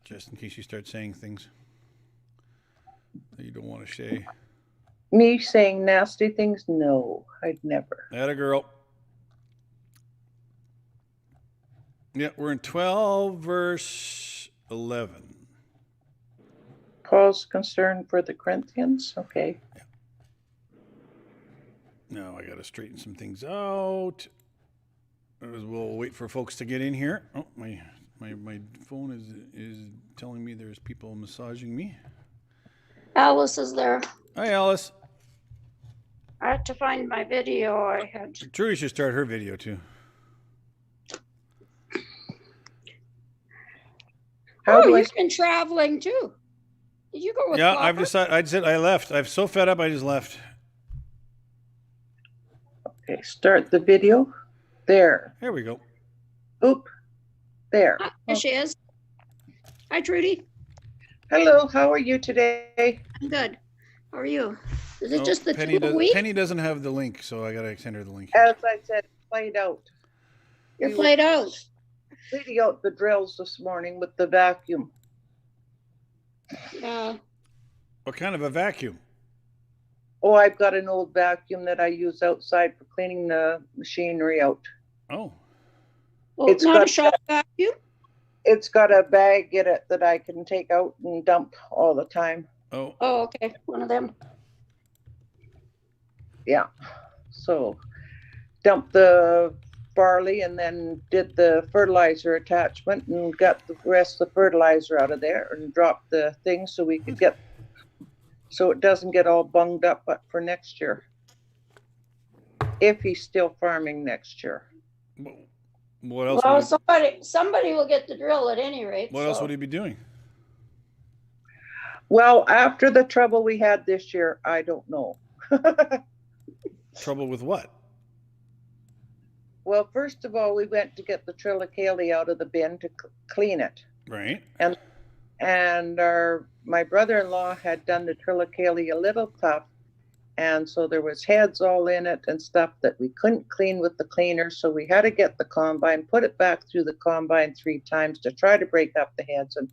just in case you start saying things that you don't want to say. Me saying nasty things? No, I'd never. Atta girl. Yeah, we're in 12 verse 11. Paul's concern for the Corinthians? Okay. Yeah. Now I got to straighten some things out. We'll wait for folks to get in here. Oh, my phone is telling me there's people massaging me. Alice is there. Hi, Alice. I had to find my video. I had. Trudy should start her video too. You've been traveling too. Did you go with Yeah, Flopper? I've decided. I left. I'm so fed up. I just left. Okay, start the video. There. Here we go. Oop. There. There she is. Hi, Trudy. Hello. How are you today? I'm good. How are you? Is it just the Penny 2 weeks? Penny doesn't have the link, so I got to send her the link. As I said, played out. You're played out. Cleaning out the drills this morning with the vacuum. Yeah. What kind of a vacuum? Oh, I've got an old vacuum that I use outside for cleaning the machinery out. Oh. Well, It's not got a shop vacuum? It's got a bag in it that I can take out and dump all the time. Oh. Oh, okay. One of them. Yeah. So dump the barley and then did the fertilizer attachment and got the rest of the fertilizer out of there and dropped the thing so we could get, so it doesn't get all bunged up for next year. If he's still farming next year. What else? Well, somebody will get the drill at any rate. What else would he be doing? Well, after the trouble we had this year, I don't know. Trouble with what? Well, first of all, we went to get the triticale out of the bin to clean it. Right. And my brother-in-law had done the triticale a little tough, and so there was heads all in it and stuff that we couldn't clean with the cleaner, so we had to get the combine, put it back through the combine 3 times to try to break up the heads, and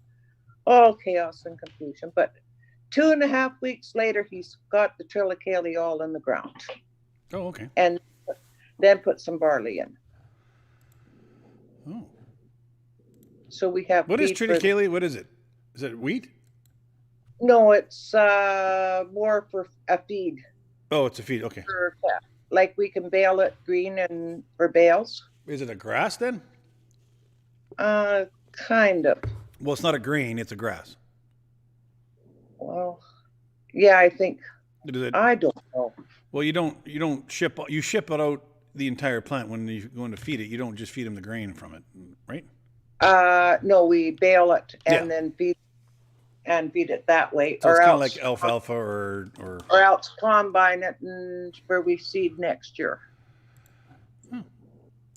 all chaos and confusion. But 2.5 weeks later, he's got the triticale all in the ground. Oh, okay. And then put some barley in. Oh. So we have. What is triticale? What is it? Is it wheat? No, it's more for a feed. Oh, it's a feed. Okay. Like we can bale it green and for bales. Is it a grass then? Kind of. Well, it's not a grain; it's a grass. Well, yeah, I think. I don't know. Well, you ship it out the entire plant when you're going to feed it. You don't just feed them the grain from it, right? No, we bale it and then feed it that way. So it's kind of like alfalfa or else combine it and where we seed next year.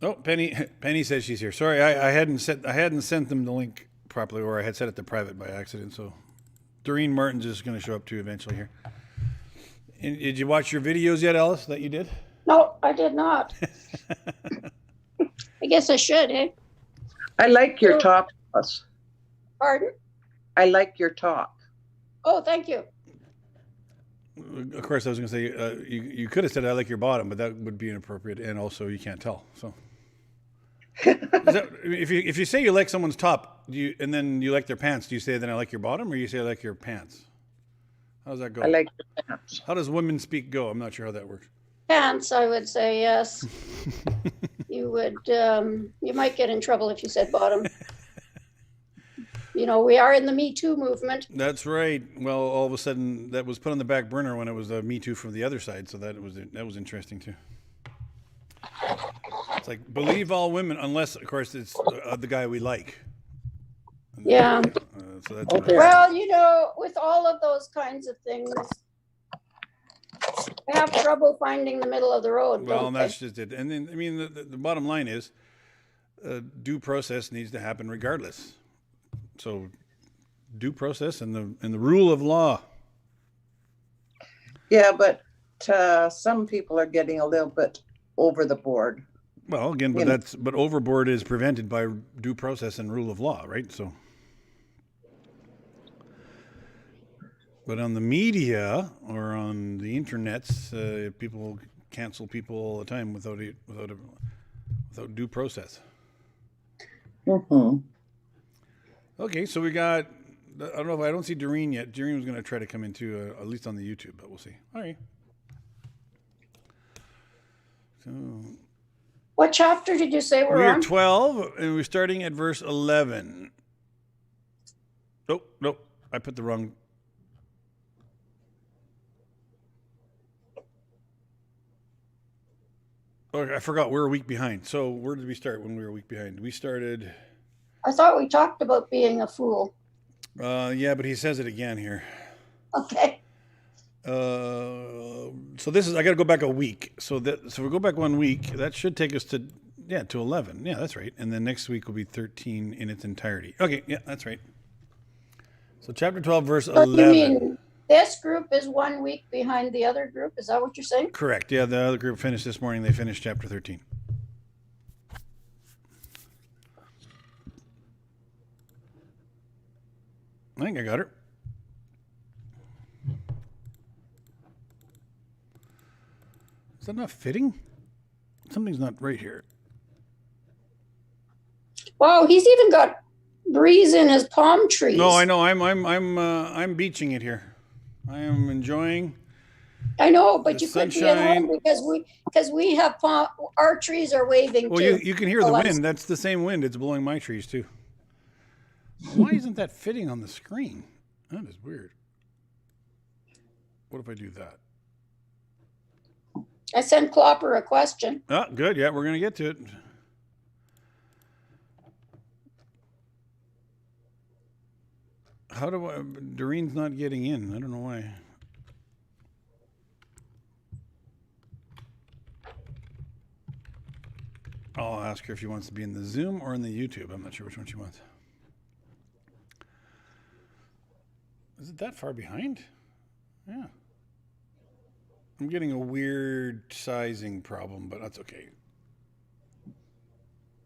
Oh, Penny says she's here. Sorry, I hadn't sent them the link properly, or I had set it to private by accident. So Doreen Martin's is going to show up too eventually here. And did you watch your videos yet, Alice, that you did? No, I did not. I guess I should, eh? I like your talk, Alice. Pardon? I like your talk. Oh, thank you. Of course, I was going to say, you could have said I like your bottom, but that would be inappropriate, and also you can't tell. So, if you say you like someone's top, and then you like their pants, do you say then I like your bottom, or you say I like your pants? How does that go? I like your pants. How does women speak go? I'm not sure how that works. Pants, I would say yes. You would. You might get in trouble if you said bottom. You know, we are in the Me Too movement. That's right. Well, all of a sudden, that was put on the back burner when it was Me Too from the other side. So that was interesting too. It's like believe all women, unless of course it's the guy we like. Yeah. So that's well, you know, with all of those kinds of things, I have trouble finding the middle of the road. Well, and that's just it. And then, I mean, the bottom line is, due process needs to happen regardless. So, due process and the rule of law. Yeah, but some people are getting a little bit over the board. Well, again, but overboard is prevented by due process and rule of law, right? So. But on the media or on the internets, people cancel people all the time without due process. Mm-hmm. Okay, so we got. I don't know if I don't see Doreen yet. Doreen was going to try to come into at least on the YouTube, but we'll see. All right. So What chapter did you say we're we're on? 12, and we're starting at verse 11. Nope. I put the wrong. Oh, I forgot. We're a week behind. So where did we start when we were a week behind? We started. I thought we talked about being a fool. Yeah, but he says it again here. Okay. So this is. I got to go back a week. So we go back 1 week. That should take us to 11. Yeah, that's right. And then next week will be 13 in its entirety. Okay, yeah, that's right. So chapter 12, verse 11. You mean this group is 1 week behind the other group? Is that what you're saying? Correct. Yeah, the other group finished this morning. They finished chapter 13. I think I got her. Is that not fitting? Something's not right here. Wow, he's even got breeze in his palm trees. No, I know. I'm beaching it here. I am enjoying. I know, but the you could be at home because we have our trees are waving Well, too. you can hear the wind. That's the same wind. It's blowing my trees too. Why isn't that fitting on the screen? That is weird. What if I do that? I sent Clopper a question. Oh, good. Yeah, we're going to get to it. How do I... Doreen's not getting in. I don't know why. I'll ask her if she wants to be in the Zoom or in the YouTube. I'm not sure which one she wants. Is it that far behind? Yeah. I'm getting a weird sizing problem, but that's okay.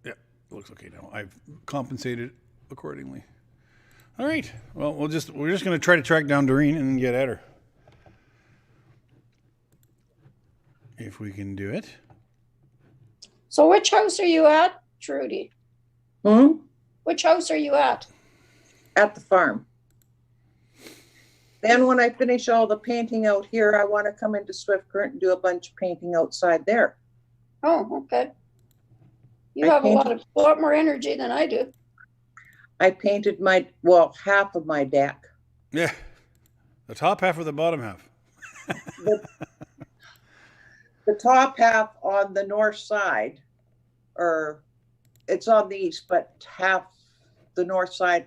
Yeah, it looks okay now. I've compensated accordingly. All right. Well, we're just going to try to track down Doreen and get at her. If we can do it. So which house are you at, Trudy? Which house are you at? At the farm. Then when I finish all the painting out here, I want to come into Swift Current and do a bunch of painting outside there. Oh, okay. You I have a lot more energy than I do. I painted half of my deck. Yeah. The top half or the bottom half? The top half on the north side, or it's on the east, but half the north side,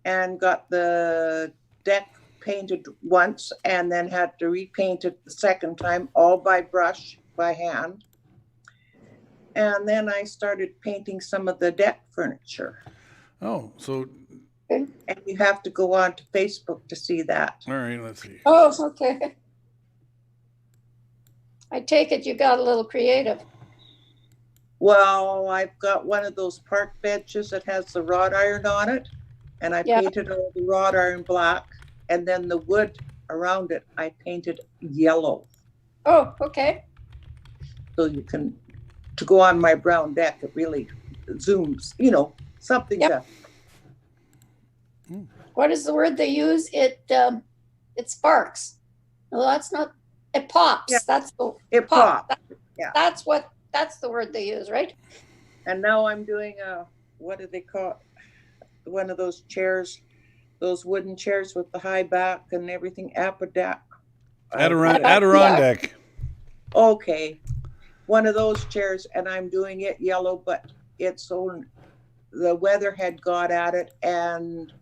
and got the deck painted once and then had to repaint it the second time, all by brush, by hand. And then I started painting some of the deck furniture. Oh, so... And you have to go on to Facebook to see that. All right, let's see. Oh, okay. I take it you got a little creative. Well, I've got one of those park benches that has the wrought iron on it, and I painted all the wrought iron black, and then the wood around it I painted yellow. Oh, okay. So you can, to go on my brown deck, it really zooms, something to... What is the word they use? It sparks. No, that's not. It pops. Yeah. That's the. It pops. Yeah. That's the word they use, right? And now I'm doing what do they call it? One of those chairs, those wooden chairs with the high back and everything. Adirondack. Okay, one of those chairs, and I'm doing it yellow, but the weather had got at it, and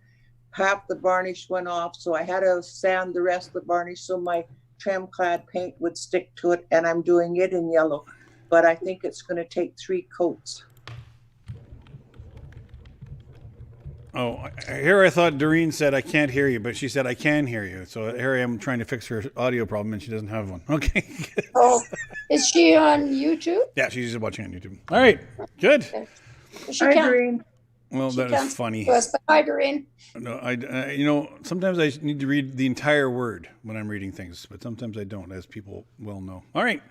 half the varnish went off, so I had to sand the rest of the varnish so my trim clad paint would stick to it, and I'm doing it in yellow, but I think it's going to take 3 coats. Oh, here I thought Doreen said I can't hear you, but she said I can hear you. So here I am trying to fix her audio problem, and she doesn't have one. Okay. Oh, is she on YouTube? Yeah, she's just watching on YouTube. All right, good. Okay. Hi, Doreen. Well, She that can't is funny. speak to us, but hi, Doreen. No, sometimes I need to read the entire word when I'm reading things, but sometimes I don't, as people well know. All right.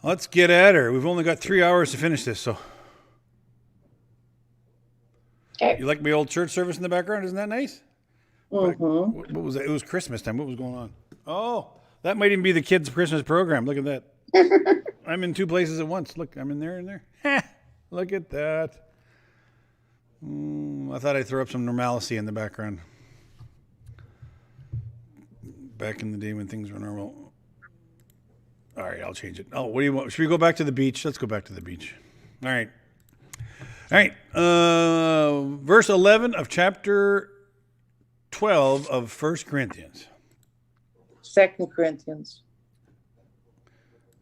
Let's get at her. We've only got 3 hours to finish this, so. Okay. You like my old church service in the background? Isn't that nice? Mm-hmm. What was that? It was Christmas time. What was going on? Oh, that might even be the kids' Christmas program. Look at that. I'm in 2 places at once. Look, I'm in there and there. Look at that. I thought I'd throw up some normalcy in the background. Back in the day when things were normal. All right, I'll change it. Oh, what do you want? Should we go back to the beach? Let's go back to the beach. All right. All right. Verse 11 of chapter 12 of 1 Corinthians. 2 Corinthians.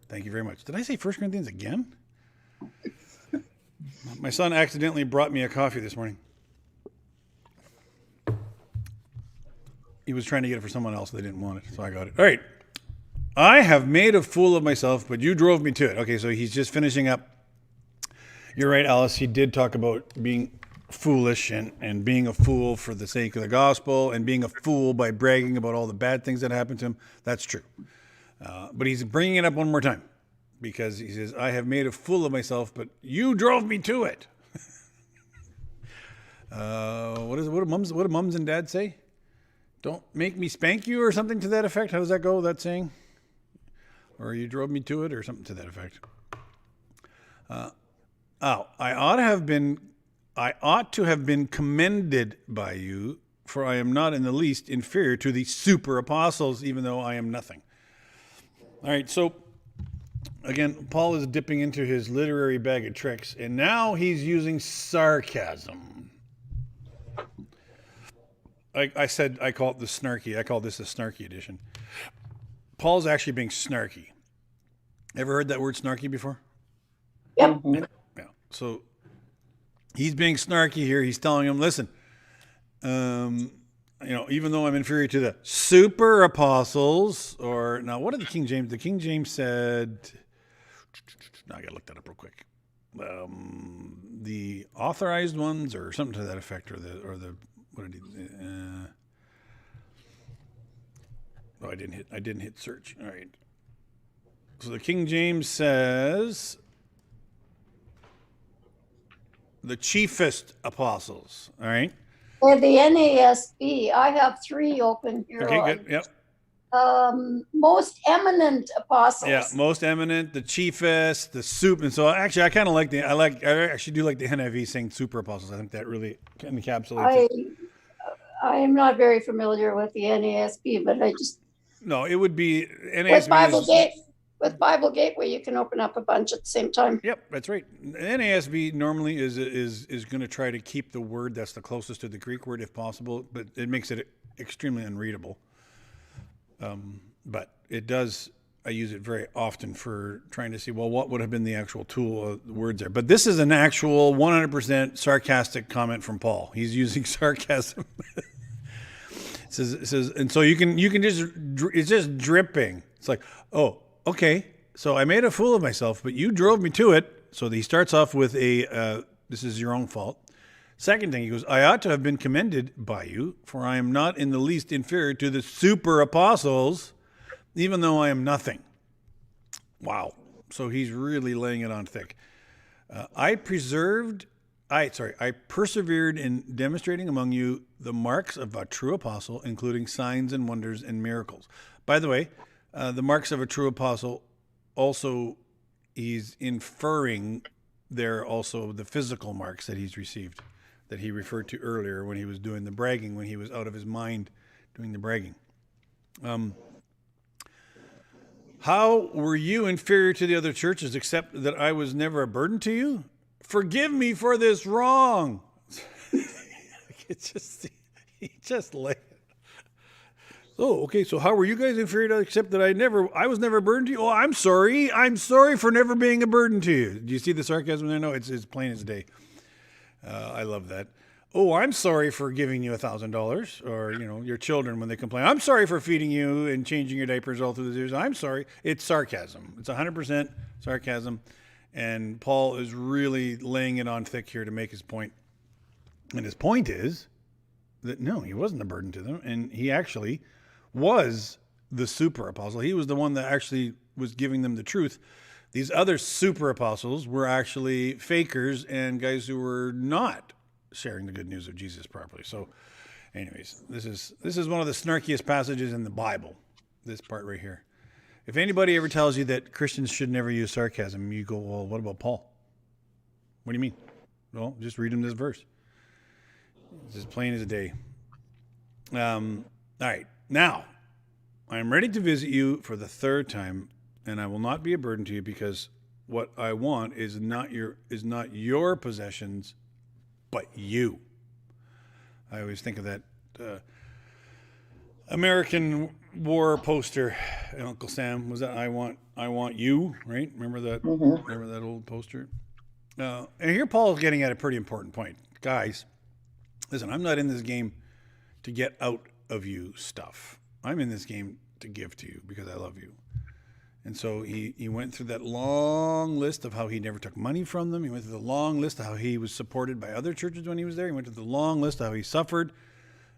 Thank you very much. Did I say 1 Corinthians again? My son accidentally brought me a coffee this morning. He was trying to get it for someone else. They didn't want it, so I got it. All right. I have made a fool of myself, but you drove me to it. Okay, so he's just finishing up. You're right, Alice. He did talk about being foolish and being a fool for the sake of the gospel and being a fool by bragging about all the bad things that happened to him. That's true. But he's bringing it up one more time because he says, I have made a fool of myself, but you drove me to it. What do mums and dads say? Don't make me spank you or something to that effect. How does that go, that saying? Or you drove me to it or something to that effect. I ought to have been commended by you, for I am not in the least inferior to the super apostles, even though I am nothing. All right, so again, Paul is dipping into his literary bag of tricks, and now he's using sarcasm. I said I call it the snarky. I call this the snarky edition. Paul's actually being snarky. Ever heard that word snarky before? Yep. Mm-hmm. Yeah. So he's being snarky here. He's telling him, listen, even though I'm inferior to the super apostles, or now what did the King James? The King James said, now I gotta look that up real quick. The authorized ones, or something to that effect, or the what did he? I didn't hit search. All right. So the King James says the chiefest apostles. All right. And the NASB, I have 3 open here. Okay, good. Yep. Most eminent apostles. Yeah, most eminent, the chiefest, the soup. And so actually, I kind of like I actually do like the NIV saying super apostles. I think that really encapsulates it. I am not very familiar with the NASB, but I just. No, it would be NASB. With Bible Gateway, you can open up a bunch at the same time. Yep, that's right. NASB normally is going to try to keep the word that's the closest to the Greek word if possible, but it makes it extremely unreadable. But it does. I use it very often for trying to see, well, what would have been the actual tool of the words there. But this is an actual 100% sarcastic comment from Paul. He's using sarcasm. It says, and so you can just, it's just dripping. It's like, oh, okay, so I made a fool of myself, but you drove me to it. So he starts off with this is your own fault. Second thing, he goes, I ought to have been commended by you, for I am not in the least inferior to the super apostles, even though I am nothing. Wow. So he's really laying it on thick. I persevered in demonstrating among you the marks of a true apostle, including signs and wonders and miracles. By the way, the marks of a true apostle, also he's inferring there also the physical marks that he's received, that he referred to earlier when he was doing the bragging, when he was out of his mind doing the bragging. How were you inferior to the other churches, except that I was never a burden to you? Forgive me for this wrong. He just like, oh, okay, so how were you guys inferior to, except that I was never a burden to you? Oh, I'm sorry for never being a burden to you. Do you see the sarcasm there? No, it's as plain as day. I love that. Oh, I'm sorry for giving you $1,000, or, your children when they complain. I'm sorry for feeding you and changing your diapers all through the years. I'm sorry. It's sarcasm. It's 100% sarcasm. And Paul is really laying it on thick here to make his point. And his point is that no, he wasn't a burden to them. And he actually was the super apostle. He was the one that actually was giving them the truth. These other super apostles were actually fakers and guys who were not sharing the good news of Jesus properly. So anyways, this is one of the snarkiest passages in the Bible, this part right here. If anybody ever tells you that Christians should never use sarcasm, you go, well, what about Paul? What do you mean? Well, just read him this verse. It's as plain as a day. All right. Now, I am ready to visit you for the third time, and I will not be a burden to you, because what I want is not your possessions, but you. I always think of that American War poster, Uncle Sam. Was that I want you, right? Remember that? Mm-hmm. Remember that old poster? And here Paul is getting at a pretty important point. Guys, listen, I'm not in this game to get out of you stuff. I'm in this game to give to you because I love you. And so he went through that long list of how he never took money from them. He went through the long list of how he was supported by other churches when he was there. He went through the long list of how he suffered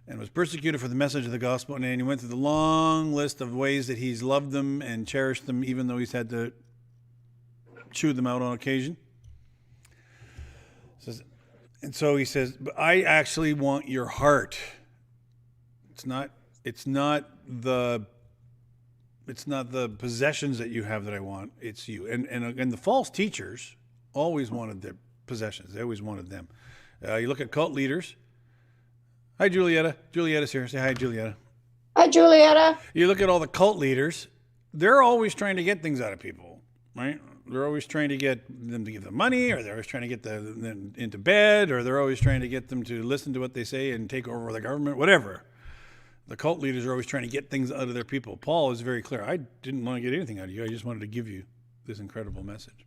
and was persecuted for the message of the gospel. And then he went through the long list of ways that he's loved them and cherished them, even though he's had to chew them out on occasion. And so he says, but I actually want your heart. It's not the possessions that you have that I want. It's you. And the false teachers always wanted their possessions. They always wanted them. You look at cult leaders. Hi, Julietta. Julietta's here. Say hi, Julietta. Hi, Julietta. You look at all the cult leaders. They're always trying to get things out of people, right? They're always trying to get them to give them money, or they're always trying to get them into bed, or they're always trying to get them to listen to what they say and take over the government, whatever. The cult leaders are always trying to get things out of their people. Paul is very clear. I didn't want to get anything out of you. I just wanted to give you this incredible message.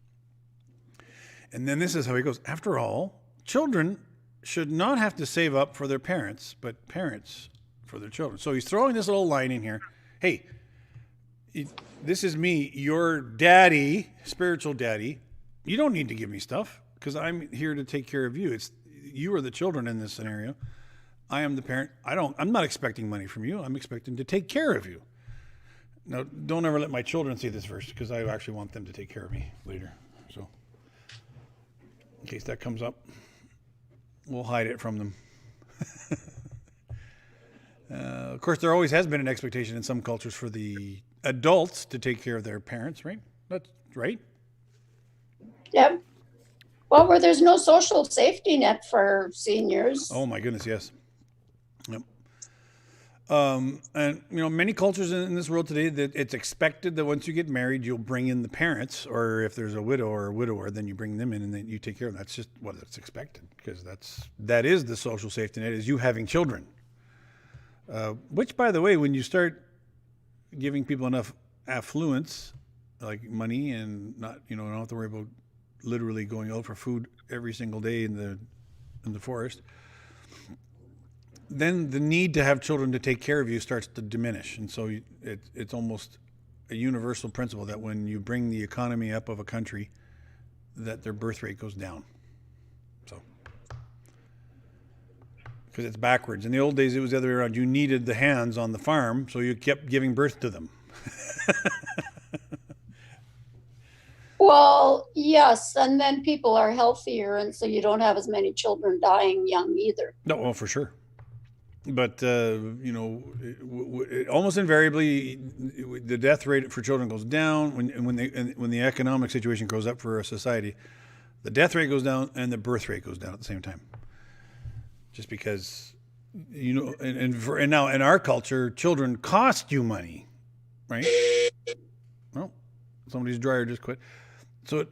And then this is how he goes. After all, children should not have to save up for their parents, but parents for their children. So he's throwing this little line in here. Hey, this is me, your daddy, spiritual daddy. You don't need to give me stuff because I'm here to take care of you. You are the children in this scenario. I am the parent. I'm not expecting money from you. I'm expecting to take care of you. Now, don't ever let my children see this verse, because I actually want them to take care of me later. So, in case that comes up, we'll hide it from them. Of course, there always has been an expectation in some cultures for the adults to take care of their parents, right? That's right. Yep. Well, where there's no social safety net for seniors. Oh my goodness, yes. Yep. And many cultures in this world today, that it's expected that once you get married, you'll bring in the parents, or if there's a widow or a widower, then you bring them in and then you take care of them. That's just what it's expected, because that is the social safety net, is you having children. Which, by the way, when you start giving people enough affluence, like money, and not don't have to worry about literally going out for food every single day in the forest, then the need to have children to take care of you starts to diminish. And so it's almost a universal principle that when you bring the economy up of a country, that their birth rate goes down. So, because it's backwards. In the old days, it was the other way around. You needed the hands on the farm, so you kept giving birth to them. Well, yes, and then people are healthier, and so you don't have as many children dying young either. No, well, for sure. But, almost invariably, the death rate for children goes down when the economic situation goes up for a society. The death rate goes down and the birth rate goes down at the same time. Just because, and now in our culture, children cost you money, right? Well, somebody's dryer just quit. So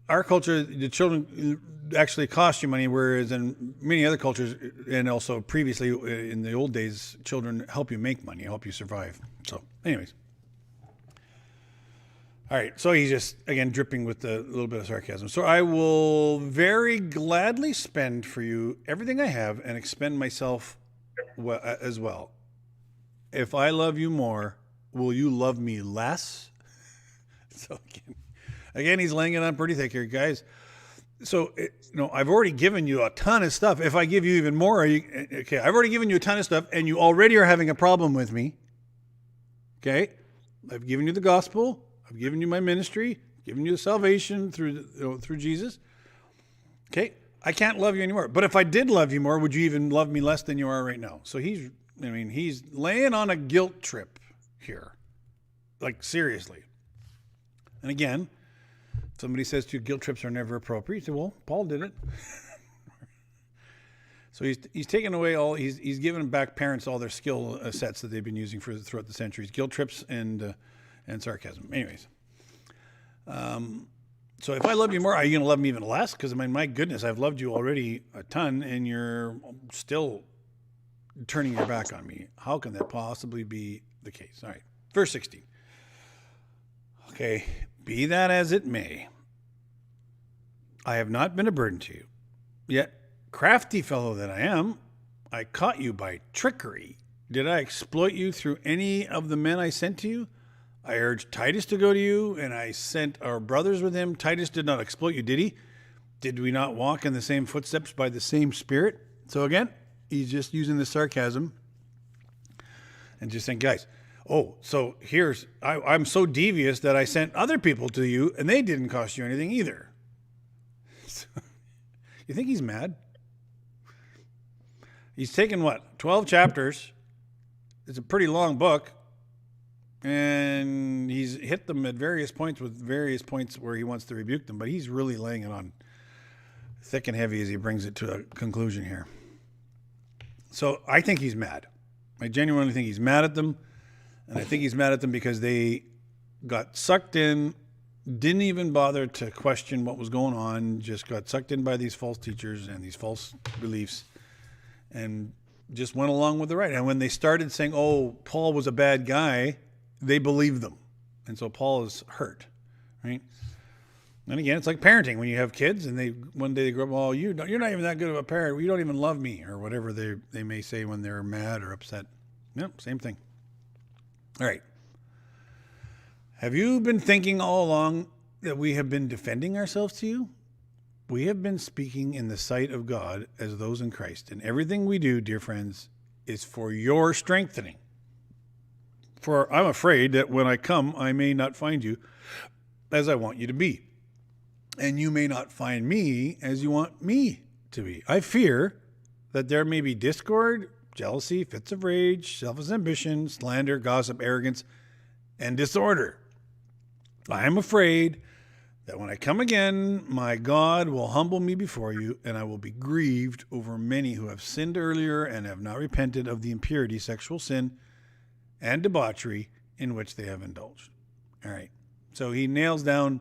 our culture, the children actually cost you money, whereas in many other cultures, and also previously in the old days, children help you make money, help you survive. So anyways. All right, so he's just, again, dripping with a little bit of sarcasm. So I will very gladly spend for you everything I have and expend myself as well. If I love you more, will you love me less? So again, Again, he's laying it on pretty thick here, guys. So, I've already given you a ton of stuff. If I give you even more, I've already given you a ton of stuff, and you already are having a problem with me. Okay? I've given you the gospel. I've given you my ministry. Given you the salvation through Jesus. Okay? I can't love you anymore. But if I did love you more, would you even love me less than you are right now? So he's laying on a guilt trip here. Like, seriously. And again, somebody says to you, guilt trips are never appropriate. You say, well, Paul did it. So he's taken away he's given back parents all their skill sets that they've been using throughout the centuries. Guilt trips and sarcasm. Anyways. So if I love you more, are you going to love me even less? Because, my goodness, I've loved you already a ton, and you're still turning your back on me. How can that possibly be the case? All right. Verse 16. Okay. Be that as it may, I have not been a burden to you. Yet, crafty fellow that I am, I caught you by trickery. Did I exploit you through any of the men I sent to you? I urged Titus to go to you, and I sent our brothers with him. Titus did not exploit you, did he? Did we not walk in the same footsteps by the same Spirit? So again, he's just using the sarcasm and just saying, guys, so I'm so devious that I sent other people to you, and they didn't cost you anything either. You think he's mad? He's taken 12 chapters. It's a pretty long book. And he's hit them at various points where he wants to rebuke them, but he's really laying it on thick and heavy as he brings it to a conclusion here. So I think he's mad. I genuinely think he's mad at them, and I think he's mad at them because they got sucked in, didn't even bother to question what was going on, just got sucked in by these false teachers and these false beliefs, and just went along with the ride. And when they started saying, Paul was a bad guy, they believe them. And so Paul is hurt, right? And again, it's like parenting. When you have kids and one day they grow up, you're not even that good of a parent. You don't even love me, or whatever they may say when they're mad or upset. Yep, same thing. All right. Have you been thinking all along that we have been defending ourselves to you? We have been speaking in the sight of God as those in Christ. And everything we do, dear friends, is for your strengthening. For I'm afraid that when I come, I may not find you as I want you to be. And you may not find me as you want me to be. I fear that there may be discord, jealousy, fits of rage, selfish ambition, slander, gossip, arrogance, and disorder. I am afraid that when I come again, my God will humble me before you, and I will be grieved over many who have sinned earlier and have not repented of the impurity, sexual sin, and debauchery in which they have indulged. All right. So he nails down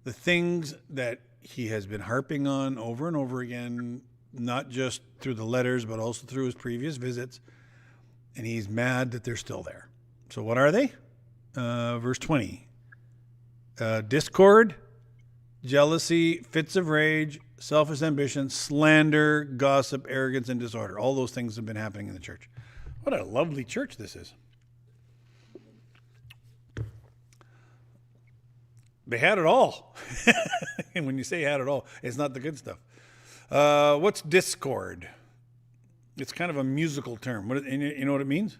the things that he has been harping on over and over again, not just through the letters, but also through his previous visits. And he's mad that they're still there. So what are they? Verse 20. Discord, jealousy, fits of rage, selfish ambition, slander, gossip, arrogance, and disorder. All those things have been happening in the church. What a lovely church this is. They had it all. And when you say had it all, it's not the good stuff. What's discord? It's kind of a musical term. You know what it means?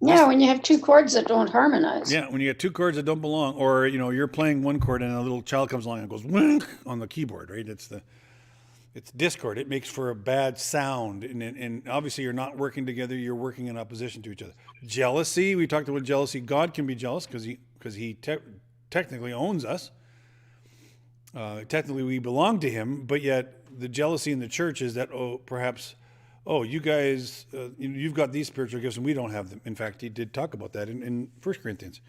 Yeah, when you have two chords that don't harmonize. Yeah, when you get two chords that don't belong, or you're playing one chord and a little child comes along and goes wink on the keyboard, right? It's discord. It makes for a bad sound, and obviously you're not working together. You're working in opposition to each other. Jealousy. We talked about jealousy. God can be jealous because he technically owns us. Technically, we belong to him, but yet the jealousy in the church is that perhaps. You guys, you've got these spiritual gifts and we don't have them. In fact, he did talk about that in 1 Corinthians.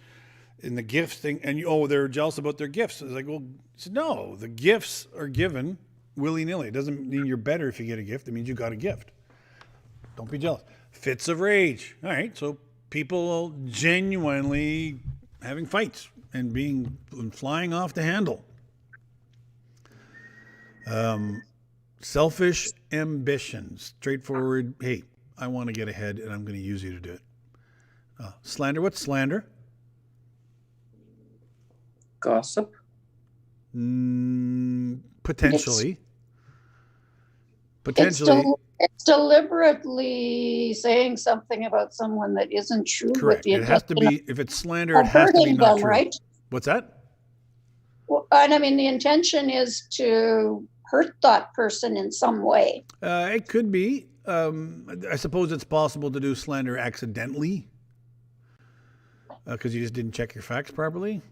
In the gifts thing, and they're jealous about their gifts. It's like, well, he said, no, the gifts are given willy-nilly. It doesn't mean you're better if you get a gift. It means you got a gift. Don't be jealous. Fits of rage. All right, so people genuinely having fights and flying off the handle. Selfish ambitions, straightforward. Hey, I want to get ahead and I'm going to use you to do it. Slander. What's slander? Gossip. Potentially. It's deliberately saying something about someone that isn't true. Correct. With the It has to intention be, if it's slander, it has to be hurting not them, true. right? What's that? Well, and I mean, the intention is to hurt that person in some way. It could be. I suppose it's possible to do slander accidentally because you just didn't check your facts properly.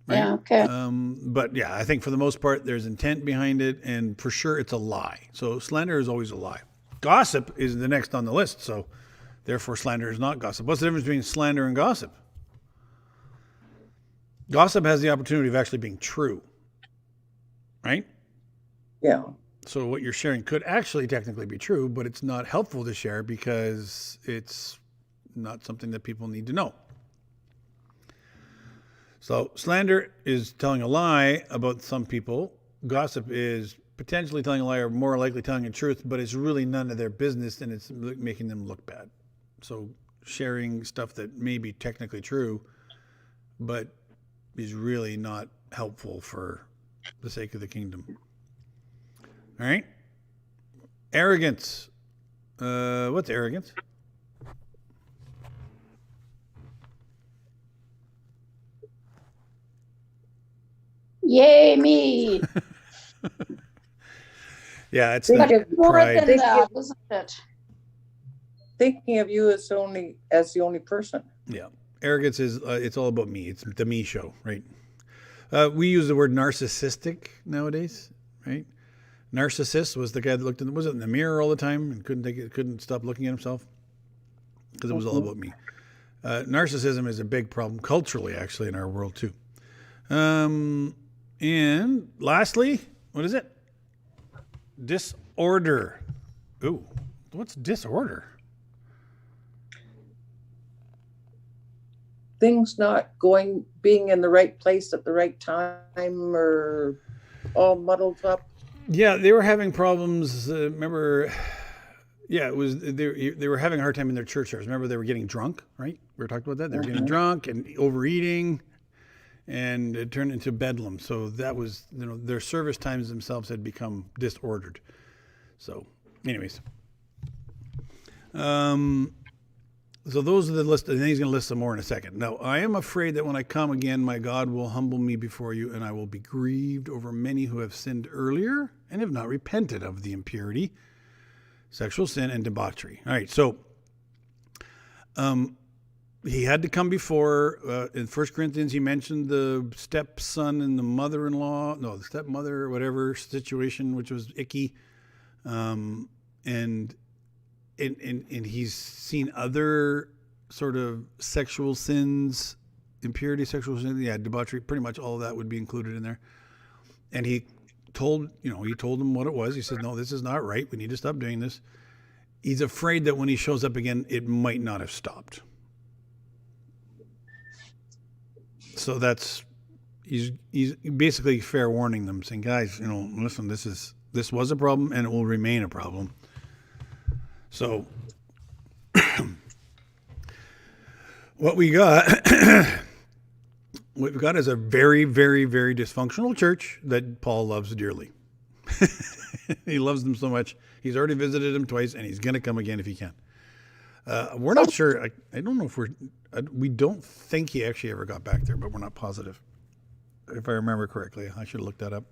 Right? Yeah, okay. But yeah, I think for the most part, there's intent behind it, and for sure it's a lie. So slander is always a lie. Gossip is the next on the list, so therefore slander is not gossip. What's the difference between slander and gossip? Gossip has the opportunity of actually being true, right? Yeah. So what you're sharing could actually technically be true, but it's not helpful to share because it's not something that people need to know. So slander is telling a lie about some people. Gossip is potentially telling a lie or more likely telling the truth, but it's really none of their business and it's making them look bad. So sharing stuff that may be technically true, but is really not helpful for the sake of the kingdom. All right. Arrogance. What's arrogance? Yay, me. Yeah, it's Think that of More pride. than that, isn't it? Thinking of you as the only person. Yeah. Arrogance is, it's all about me. It's the me show, right? We use the word narcissistic nowadays, right? Narcissist was the guy that looked was it in the mirror all the time and couldn't stop looking at himself because it was all about me. Narcissism is a big problem culturally, actually, in our world too. And lastly, what is it? Disorder. Ooh, what's disorder? Things not being in the right place at the right time, or all muddled up. Yeah, they were having problems. Remember, yeah, it was they were having a hard time in their church service. Remember, they were getting drunk, right? We were talking about that. They were getting drunk and overeating, and it turned into bedlam. So that was, their service times themselves had become disordered. So, anyways, so those are the list. And then he's going to list some more in a second. Now, I am afraid that when I come again, my God will humble me before you, and I will be grieved over many who have sinned earlier and have not repented of the impurity, sexual sin, and debauchery. All right, so he had to come before. In 1 Corinthians, he mentioned the stepson and the mother-in-law, the stepmother or whatever situation, which was icky. And he's seen other sort of sexual sins, impurity, sexual sin, debauchery, pretty much all of that would be included in there. And he told them what it was. He said, no, this is not right. We need to stop doing this. He's afraid that when he shows up again, it might not have stopped. So he's basically fair warning them, saying, guys, listen, this was a problem and it will remain a problem. So what we've got is a very, very, very dysfunctional church that Paul loves dearly. He loves them so much. He's already visited them twice, and he's going to come again if he can. We're not sure. I don't know if we don't think he actually ever got back there, but we're not positive. If I remember correctly, I should have looked that up.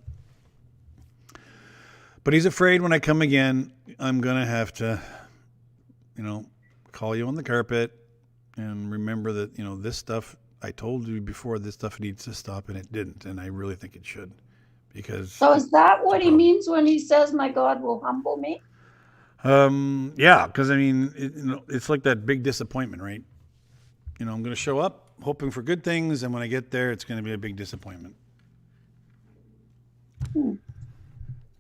But he's afraid when I come again, I'm going to have to, call you on the carpet and remember that, this stuff, I told you before, this stuff needs to stop, and it didn't. And I really think it should. So is that what he means when he says, my God will humble me? Yeah, because it's like that big disappointment, right? I'm going to show up hoping for good things, and when I get there, it's going to be a big disappointment.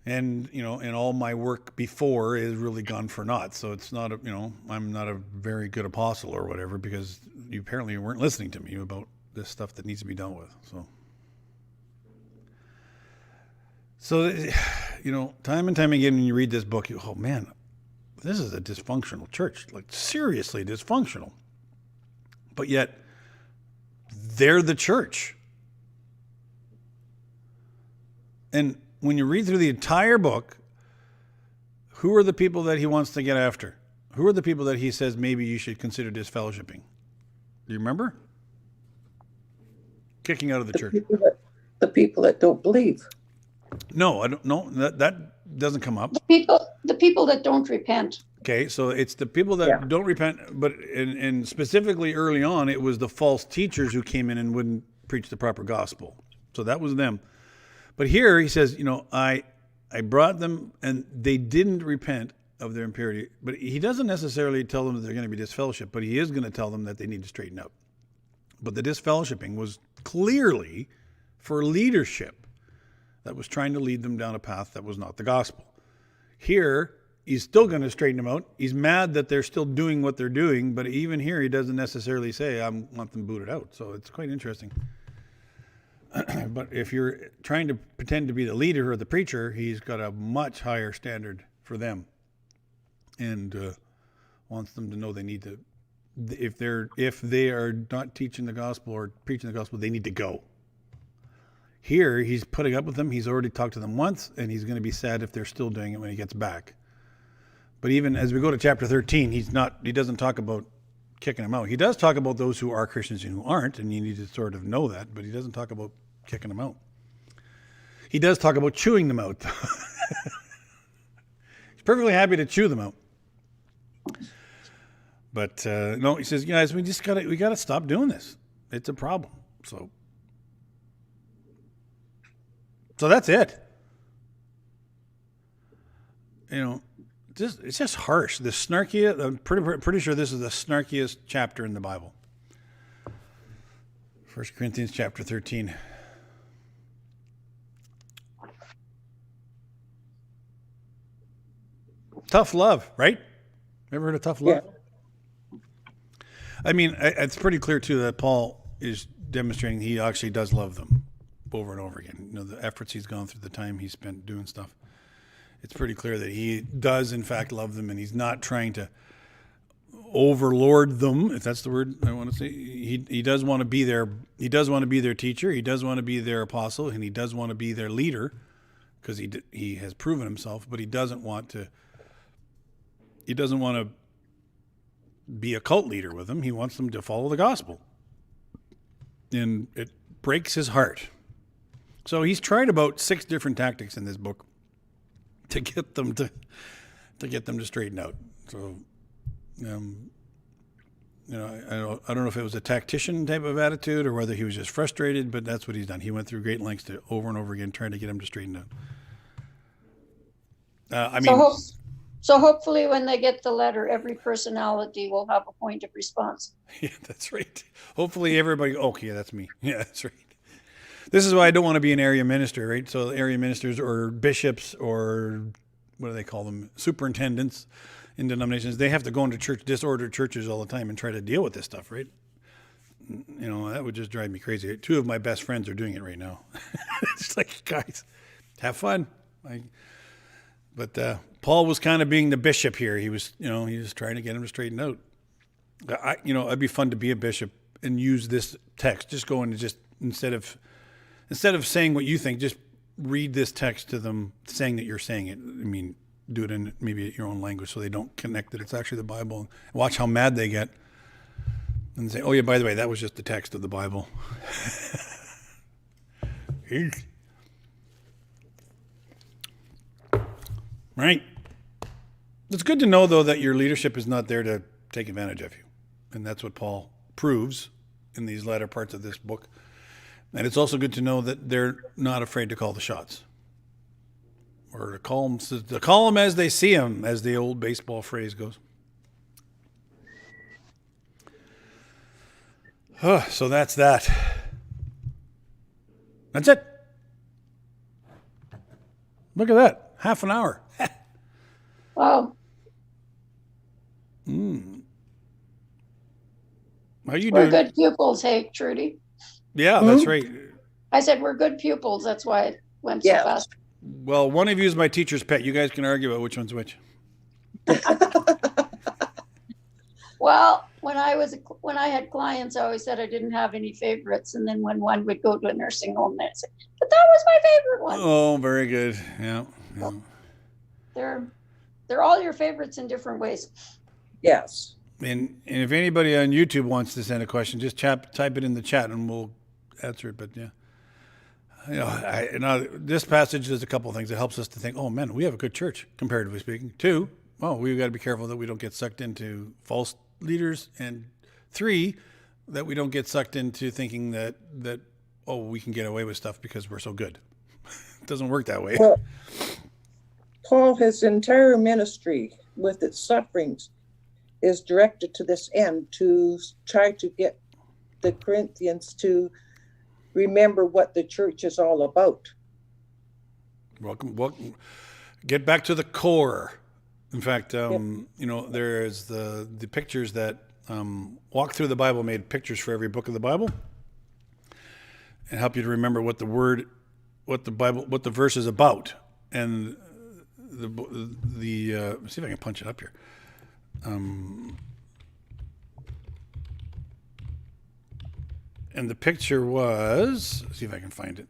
And, and all my work before is really gone for naught. So it's not, I'm not a very good apostle or whatever, because you apparently weren't listening to me about this stuff that needs to be dealt with. So, time and time again, when you read this book, oh man, this is a dysfunctional church, like seriously dysfunctional. But yet, they're the church. And when you read through the entire book, who are the people that he wants to get after? Who are the people that he says maybe you should consider disfellowshipping? Do you remember? Kicking out of the church. The people that don't believe. No, I don't know. That doesn't come up. The people that don't repent. Okay, so it's the people that don't repent, but and specifically early on, it was the false teachers who came in and wouldn't preach the proper gospel. So that was them. But here he says, I brought them and they didn't repent of their impurity. But he doesn't necessarily tell them that they're going to be disfellowshipped, but he is going to tell them that they need to straighten out. But the disfellowshipping was clearly for leadership that was trying to lead them down a path that was not the gospel. Here, he's still going to straighten them out. He's mad that they're still doing what they're doing, but even here, he doesn't necessarily say, I want them booted out. So it's quite interesting. But if you're trying to pretend to be the leader or the preacher, he's got a much higher standard for them and wants them to know they need to, if they are not teaching the gospel or preaching the gospel, they need to go. Here, he's putting up with them. He's already talked to them once, and he's going to be sad if they're still doing it when he gets back. But even as we go to chapter 13, he doesn't talk about kicking them out. He does talk about those who are Christians and who aren't, and you need to sort of know that, but he doesn't talk about kicking them out. He does talk about chewing them out. He's perfectly happy to chew them out. But no, he says, guys, we got to stop doing this. It's a problem. So that's it. It's just harsh. The snarkiest. I'm pretty sure this is the snarkiest chapter in the Bible. 1 Corinthians chapter 13. Tough love, right? Ever heard of tough love? Yeah. I mean, it's pretty clear too that Paul is demonstrating he actually does love them over and over again. The efforts he's gone through, the time he spent doing stuff. It's pretty clear that he does in fact love them, and he's not trying to overlord them, if that's the word I want to say. He does want to be their teacher, he does want to be their apostle, and he does want to be their leader because he has proven himself, but he doesn't want to be a cult leader with them. He wants them to follow the gospel. And it breaks his heart. So he's tried about 6 different tactics in this book to get them to straighten out. So, I don't know if it was a tactician type of attitude or whether he was just frustrated, but that's what he's done. He went through great lengths to over and over again trying to get them to straighten out. So hopefully when they get the letter, every personality will have a point of response. Yeah, that's right. Hopefully everybody, okay, that's me. Yeah, that's right. This is why I don't want to be an area minister, right? So area ministers or bishops or what do they call them? Superintendents in denominations, they have to go into disordered churches all the time and try to deal with this stuff, right? That would just drive me crazy. 2 of my best friends are doing it right now. It's like, guys, have fun. But Paul was kind of being the bishop here. He was, he was trying to get him to straighten out. It'd be fun to be a bishop and use this text. Just go and just instead of saying what you think, just read this text to them, saying that you're saying it. I mean, do it in maybe your own language so they don't connect that it's actually the Bible. And watch how mad they get, and say, "Oh yeah, by the way, that was just the text of the Bible." Right. It's good to know, though, that your leadership is not there to take advantage of you. And that's what Paul proves in these latter parts of this book. And it's also good to know that they're not afraid to call the shots. Or to call them as they see them, as the old baseball phrase goes. So that's that. That's it. Look at that. Half an hour. Wow. How you We're doing? good pupils, hey, Trudy. Yeah, that's right. I said we're good pupils. That's why it went so fast. Well, one of you is my teacher's pet. You guys can argue about which one's which. Well, when I had clients, I always said I didn't have any favorites, and then when one would go to a nursing home, they'd say, "But that was my favorite one." Oh, very good. Yeah. Yeah. They're all your favorites in different ways. Yes. And if anybody on YouTube wants to send a question, just type it in the chat and we'll answer it. But yeah, this passage does a couple of things. It helps us to think, oh man, we have a good church, comparatively speaking. 2, well, we've got to be careful that we don't get sucked into false leaders. And 3, that we don't get sucked into thinking that we can get away with stuff because we're so good. It doesn't work that way. Well, Paul, his entire ministry with its sufferings is directed to this end, to try to get the Corinthians to remember what the church is all about. Welcome. Get back to the core. In fact, there's the pictures that Walk Through the Bible made pictures for every book of the Bible and help you to remember what the verse is about. And let's see if I can punch it up here. And the picture was, let's see if I can find it.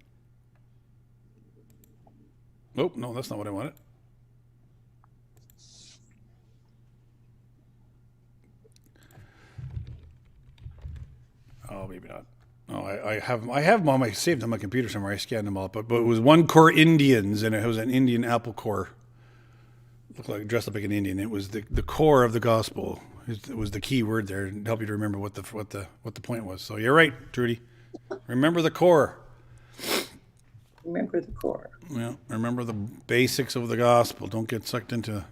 Oh, no, that's not what I wanted. Oh, maybe not. No, I have them on saved on my computer somewhere. I scanned them all up, but it was one core Indians, and it was an Indian apple core. Looked like dressed up like an Indian. It was the core of the gospel. It was the key word there, and help you to remember what the point was. So you're right, Trudy. Remember the core. Remember the core. Yeah, remember the basics of the gospel. Don't get sucked into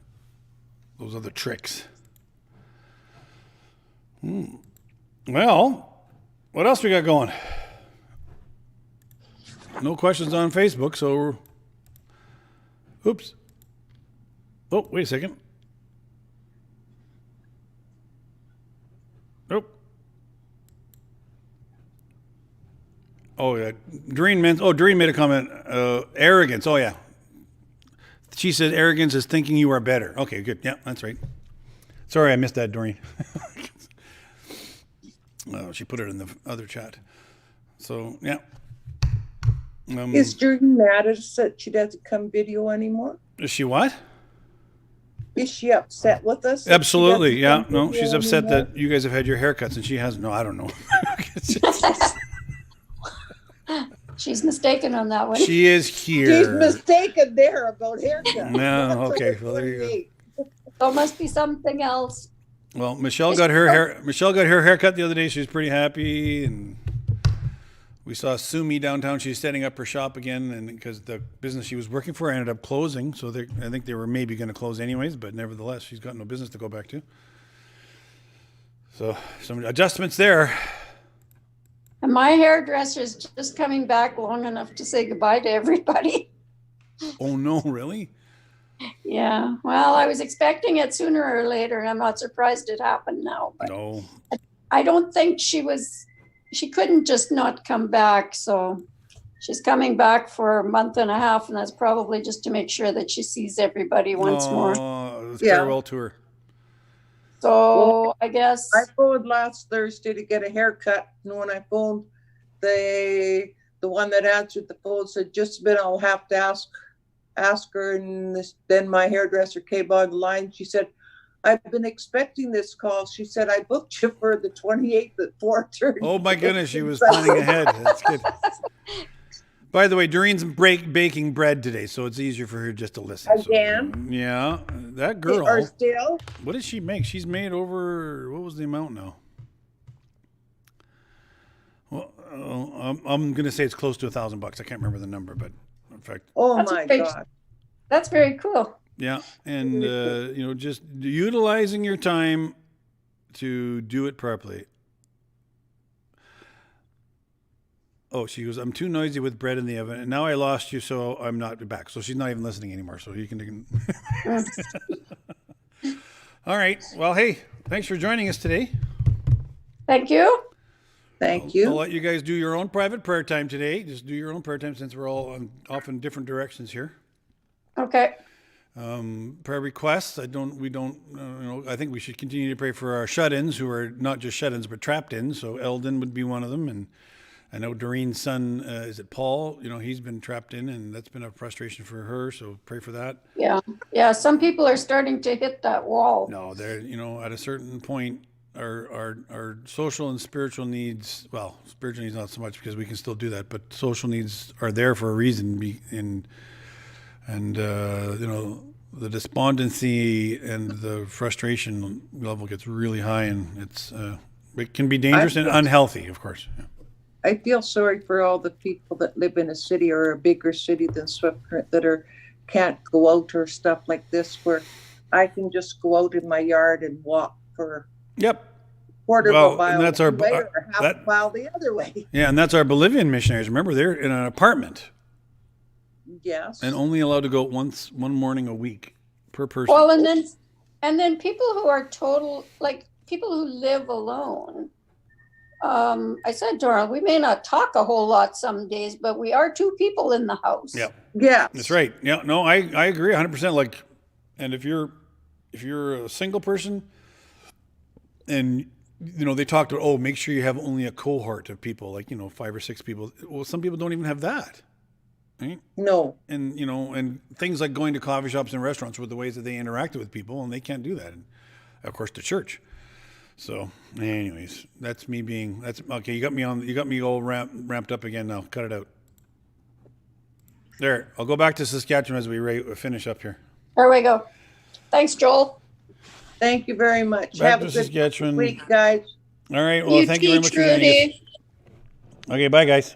those other tricks. Well, what else we got going? No questions on Facebook, so oops. Oh, wait a second. Nope. Oh, yeah. Doreen made a comment. Arrogance. Oh, yeah. She said arrogance is thinking you are better. Okay, good. Yeah, that's right. Sorry, I missed that, Doreen. She put it in the other chat. So, yeah. Is Doreen mad at us that she doesn't come video anymore? Is she what? Is she upset with us? Absolutely, yeah. No, she's upset that you guys have had your haircuts and she hasn't. No, I don't know. She's mistaken on that one. She is here. She's mistaken there about haircuts. No, okay. Well, there you go. So it must be something else. Well, Michelle got her haircut the other day. She was pretty happy, and we saw Sumi downtown. She's setting up her shop again, and because the business she was working for ended up closing, so I think they were maybe going to close anyways. But nevertheless, she's got no business to go back to. So some adjustments there. And my hairdresser's just coming back long enough to say goodbye to everybody. Oh no, really? Yeah. Well, I was expecting it sooner or later, and I'm not surprised it happened now. But no. I don't think she couldn't just not come back. So she's coming back for a month and a half, and that's probably just to make sure that she sees everybody once more. Farewell tour. So I guess I phoned last Thursday to get a haircut, and when I phoned, the one that answered the phone said, "Just a minute, I'll have to ask her." And then my hairdresser came on the line. She said, "I've been expecting this call." She said, "I booked you for the 28th at 4:30. Oh my goodness, she was planning ahead. That's good. By the way, Doreen's baking bread today, so it's easier for her just to listen. Again? So, yeah, that girl. Or still? What did she make? She's made over, what was the amount now? Well, I'm going to say it's close to $1,000. I can't remember the number, but in fact. Oh my God. That's very cool. Yeah, and just utilizing your time to do it properly. Oh, she goes, "I'm too noisy with bread in the oven, and now I lost you, so I'm not back." So she's not even listening anymore, so you can... All right. Well, hey, thanks for joining us today. Thank you. Thank you. I'll let you guys do your own private prayer time today. Just do your own prayer time since we're all off in different directions here. Okay. Prayer requests. I think we should continue to pray for our shut-ins who are not just shut-ins but trapped-ins. So Eldon would be one of them, and I know Doreen's son, is it Paul? He's been trapped in, and that's been a frustration for her. So pray for that. Yeah. Some people are starting to hit that wall. No, they're at a certain point, our social and spiritual needs. Well, spiritual needs not so much because we can still do that, but social needs are there for a reason. And the despondency and the frustration level gets really high, and it can be dangerous and unhealthy, of course. Yeah. I feel sorry for all the people that live in a city or a bigger city than Swift Current that can't go out or stuff like this, where I can just go out in my yard and walk for quarter of a mile and that's our way or half a mile the other way. Yeah, and that's our Bolivian missionaries. Remember, they're in an apartment. Yes. And only allowed to go one morning a week per person. Well, and then people who are people who live alone. I said, Dora, we may not talk a whole lot some days, but we are two people in the house. Yeah. That's right. Yeah. No, I agree 100%. And if you're a single person, and they talked about, make sure you have only a cohort of people, 5 or 6 people. Well, some people don't even have that. Right? No. And and things like going to coffee shops and restaurants were the ways that they interacted with people, and they can't do that. And of course, to church. So, anyways, that's okay. You got me all ramped up again now. Cut it out. There, I'll go back to Saskatchewan as we finish up here. There we go. Thanks, Joel. Thank you very much. Back Have to a good Saskatchewan week, guys. All right. Well, thank you very much for joining us. Okay, bye, guys.